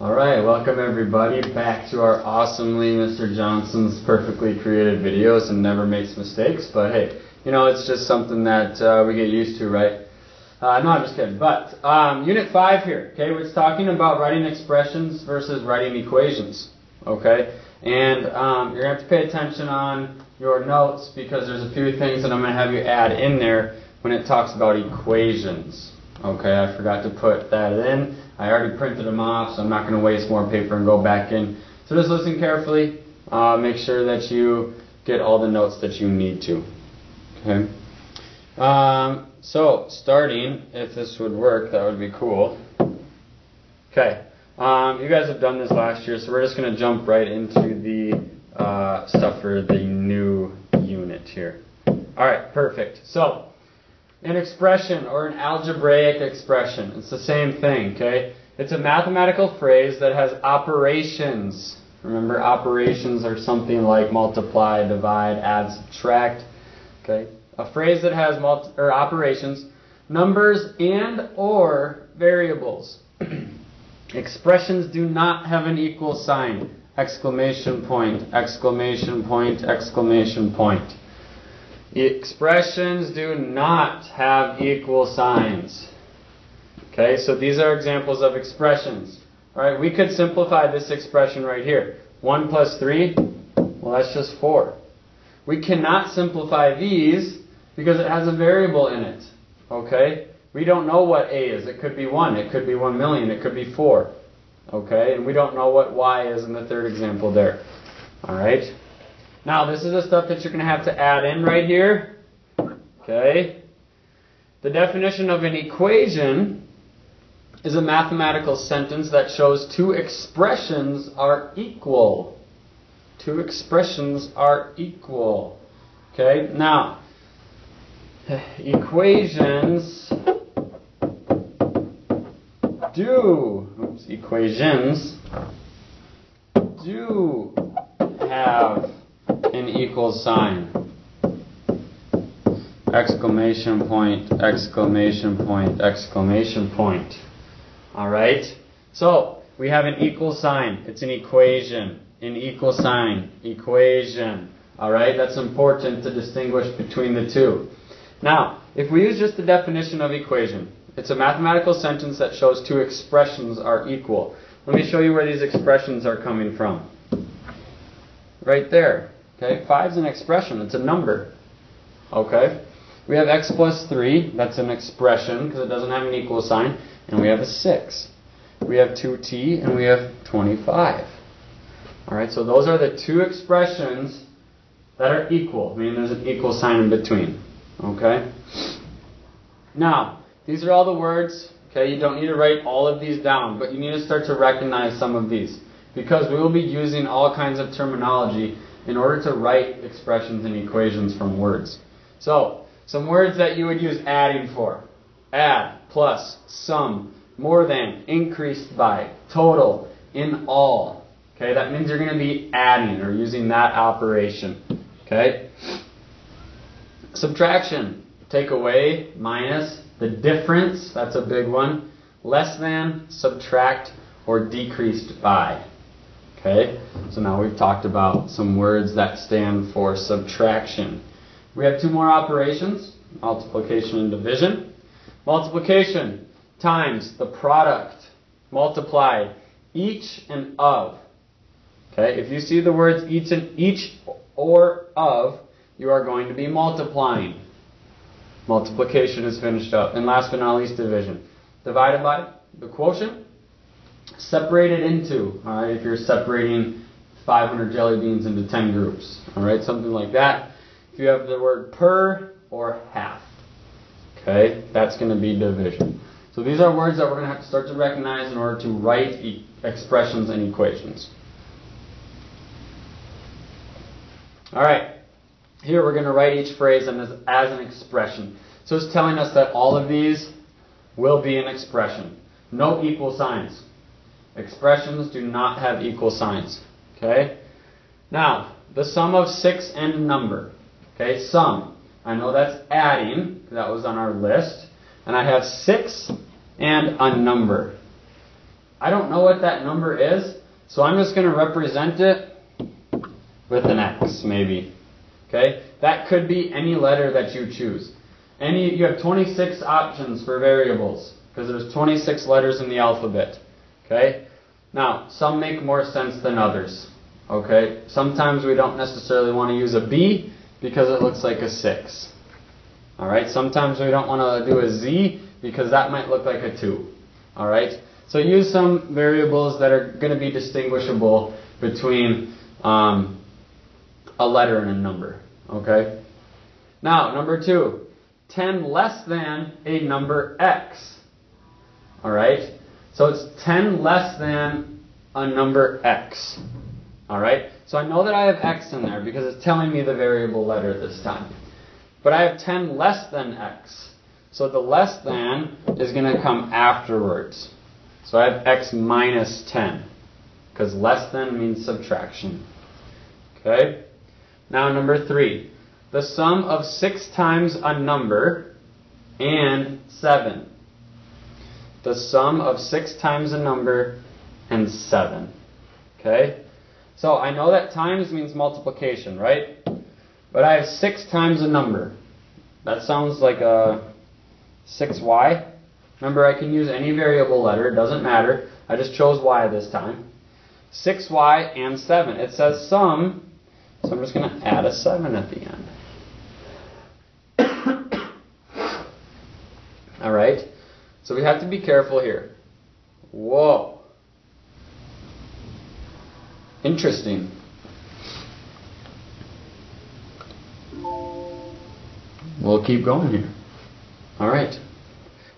Alright, welcome everybody back to our awesomely Mr. Johnson's perfectly created videos and never makes mistakes. But hey, you know, it's just something that we get used to, right? No, I'm just kidding. But Unit 5 here, okay, it's talking about writing expressions versus writing equations, okay? And you're going to have to pay attention on your notes because there's a few things that I'm going to have you add in there when it talks about equations. Okay, I forgot to put that in. I already printed them off, so I'm not going to waste more paper and go back in. So just listen carefully. Make sure that you get all the notes that you need to. Okay. So starting, if this would work, that would be cool. Okay. You guys have done this last year, so we're just going to jump right into the stuff for the new unit here. All right, perfect. So an expression or an algebraic expression, it's the same thing, okay? It's a mathematical phrase that has operations. Remember, operations are something like multiply, divide, add, subtract, okay? A phrase that has operations, numbers and or variables. Expressions do not have an equal sign. Exclamation point, exclamation point, exclamation point. Expressions do not have equal signs. Okay, so these are examples of expressions. Alright, we could simplify this expression right here. 1 plus 3, well that's just 4. We cannot simplify these because it has a variable in it. Okay, we don't know what A is. It could be 1, it could be 1 million, it could be 4. Okay, and we don't know what Y is in the third example there. Alright. Now, this is the stuff that you're going to have to add in right here. Okay. The definition of an equation is a mathematical sentence that shows two expressions are equal. Two expressions are equal. Okay. Now, equations do have an equal sign. Exclamation point, exclamation point, exclamation point. Alright? So, we have an equal sign. It's an equation. An equal sign. Equation. Alright? That's important to distinguish between the two. Now, if we use just the definition of equation, it's a mathematical sentence that shows two expressions are equal. Let me show you where these expressions are coming from. Right there. Okay, 5 is an expression. It's a number. Okay, we have x plus 3. That's an expression because it doesn't have an equal sign. And we have a 6. We have 2t and we have 25. Alright, so those are the two expressions that are equal. Meaning there's an equal sign in between. Okay. Now, these are all the words. Okay, you don't need to write all of these down, but you need to start to recognize some of these. Because we will be using all kinds of terminology in order to write expressions and equations from words. So, some words that you would use adding for. Add, plus, sum, more than, increased by, total, in all. Okay, that means you're going to be adding or using that operation. Okay? Subtraction, take away, minus, the difference, that's a big one. Less than, subtract, or decreased by. Okay, so now we've talked about some words that stand for subtraction. We have two more operations, multiplication and division. Multiplication times the product multiplied each and of. Okay, if you see the words each or of, you are going to be multiplying. Multiplication is finished up. And last but not least, division. Divided by the quotient. Separated into, alright, if you're separating 500 jelly beans into 10 groups, alright, something like that. If you have the word per or half, okay, that's going to be division. So these are words that we're going to have to start to recognize in order to write expressions and equations. Alright, here we're going to write each phrase as an expression. So it's telling us that all of these will be an expression. No equal signs. Expressions do not have equal signs. Okay? Now, the sum of 6 and a number. Okay, sum. I know that's adding. That was on our list. And I have 6 and a number. I don't know what that number is, so I'm just going to represent it with an X, maybe. Okay? That could be any letter that you choose. You have 26 options for variables, because there's 26 letters in the alphabet. Okay? Now, some make more sense than others. Okay? Sometimes we don't necessarily want to use a B because it looks like a 6. Alright? Sometimes we don't want to do a Z because that might look like a 2. Alright? So use some variables that are going to be distinguishable between a letter and a number. Okay? Now, number 2. 10 less than a number X. Alright? So it's 10 less than a number X. Alright? So I know that I have X in there because it's telling me the variable letter this time. But I have 10 less than X. So the less than is going to come afterwards. So I have X minus 10. Because less than means subtraction. Okay? Now number 3. The sum of 6 times a number and 7. The sum of 6 times a number and 7. Okay? So I know that times means multiplication, right? But I have 6 times a number. That sounds like a 6y. Remember, I can use any variable letter. It doesn't matter. I just chose y this time. 6y and 7. It says sum, so I'm just going to add a 7 at the end. Alright, so we have to be careful here. Whoa. Interesting. We'll keep going here. Alright.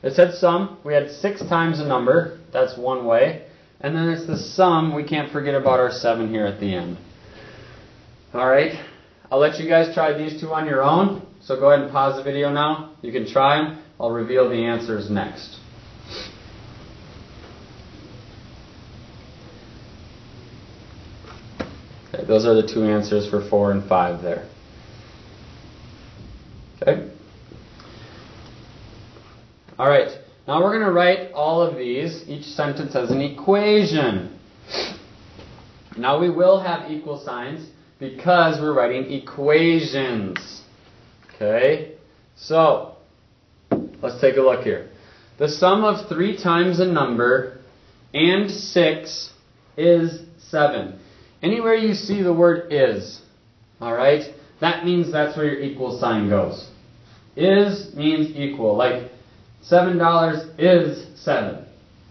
It said sum. We had 6 times a number. That's one way. And then it's the sum. We can't forget about our 7 here at the end. Alright. I'll let you guys try these two on your own. So go ahead and pause the video now. You can try them. I'll reveal the answers next. Okay, those are the two answers for 4 and 5 there. Okay. Alright, now we're going to write all of these, each sentence as an equation. Now we will have equal signs because we're writing equations. Okay, so let's take a look here. The sum of 3 times a number and 6 is 7. Anywhere you see the word is, alright, that means that's where your equal sign goes. Is means equal, like $7 is 7.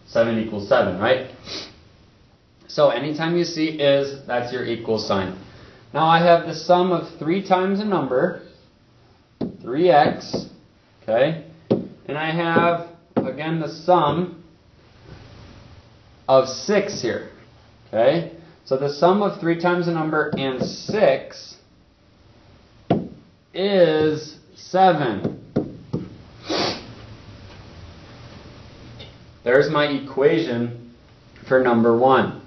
7 equals 7, right? So anytime you see is, that's your equal sign. Now I have the sum of 3 times a number, 3x, okay? And I have, again, the sum of 6 here, okay? So the sum of 3 times a number and 6 is 7. There's my equation for number 1.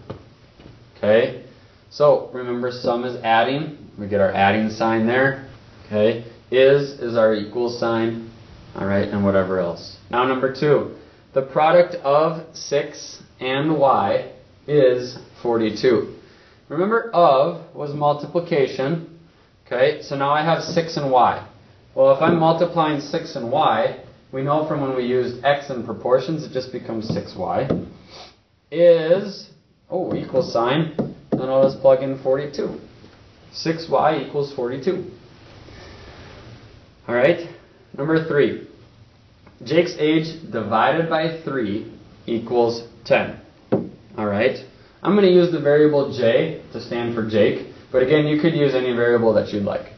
Okay? So remember, sum is adding. We get our adding sign there. Okay? Is our equal sign. Alright, and whatever else. Now number 2. The product of 6 and y is 42. Remember, of was multiplication. Okay? So now I have 6 and y. Well, if I'm multiplying 6 and y, we know from when we used x in proportions, it just becomes 6y. Is, equal sign, then I'll just plug in 42. 6y equals 42. Alright, number 3. Jake's age divided by 3 equals 10. Alright, I'm going to use the variable j to stand for Jake, but again, you could use any variable that you'd like.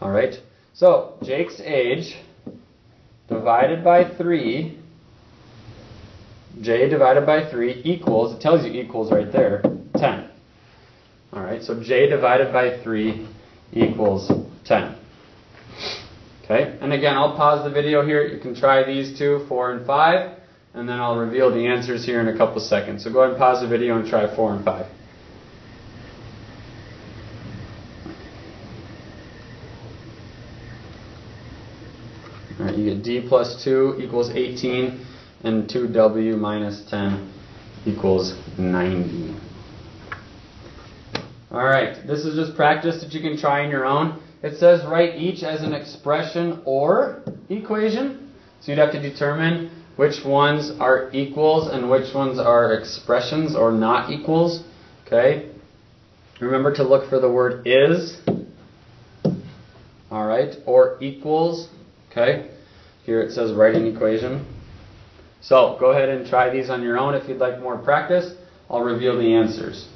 Alright, so Jake's age divided by 3, j divided by 3 equals, it tells you equals right there, 10. Alright, so j divided by 3 equals 10. Okay, and again, I'll pause the video here. You can try these two, 4 and 5, and then I'll reveal the answers here in a couple seconds. So go ahead and pause the video and try 4 and 5. Alright, you get d plus 2 equals 18, and 2w minus 10 equals 90. Alright, this is just practice that you can try on your own. It says write each as an expression or equation. So you'd have to determine which ones are equals and which ones are expressions or not equals. Okay? Remember to look for the word is. Alright, or equals. Okay? Here it says write an equation. So go ahead and try these on your own. If you'd like more practice, I'll reveal the answers.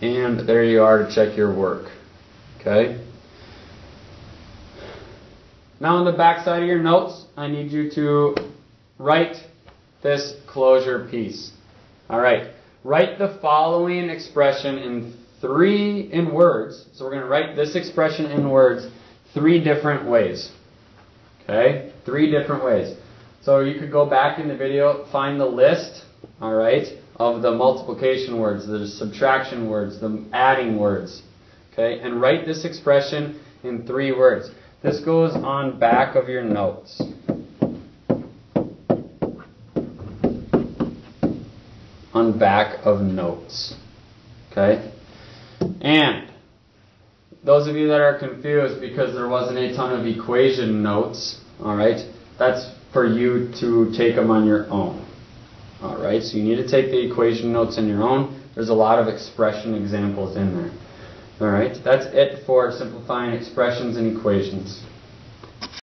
And there you are to check your work. Okay? Now on the back side of your notes, I need you to write this closure piece. Alright. Write the following expression in words. So we're going to write this expression in words 3 different ways. Okay? 3 different ways. So you could go back in the video, find the list, alright, of the multiplication words, the subtraction words, the adding words. Okay? And write this expression in 3 words. This goes on back of your notes. On back of notes. Okay? And those of you that are confused because there wasn't a ton of equation notes, alright, that's for you to take them on your own. Alright, so you need to take the equation notes on your own. There's a lot of expression examples in there. Alright, that's it for simplifying expressions and equations.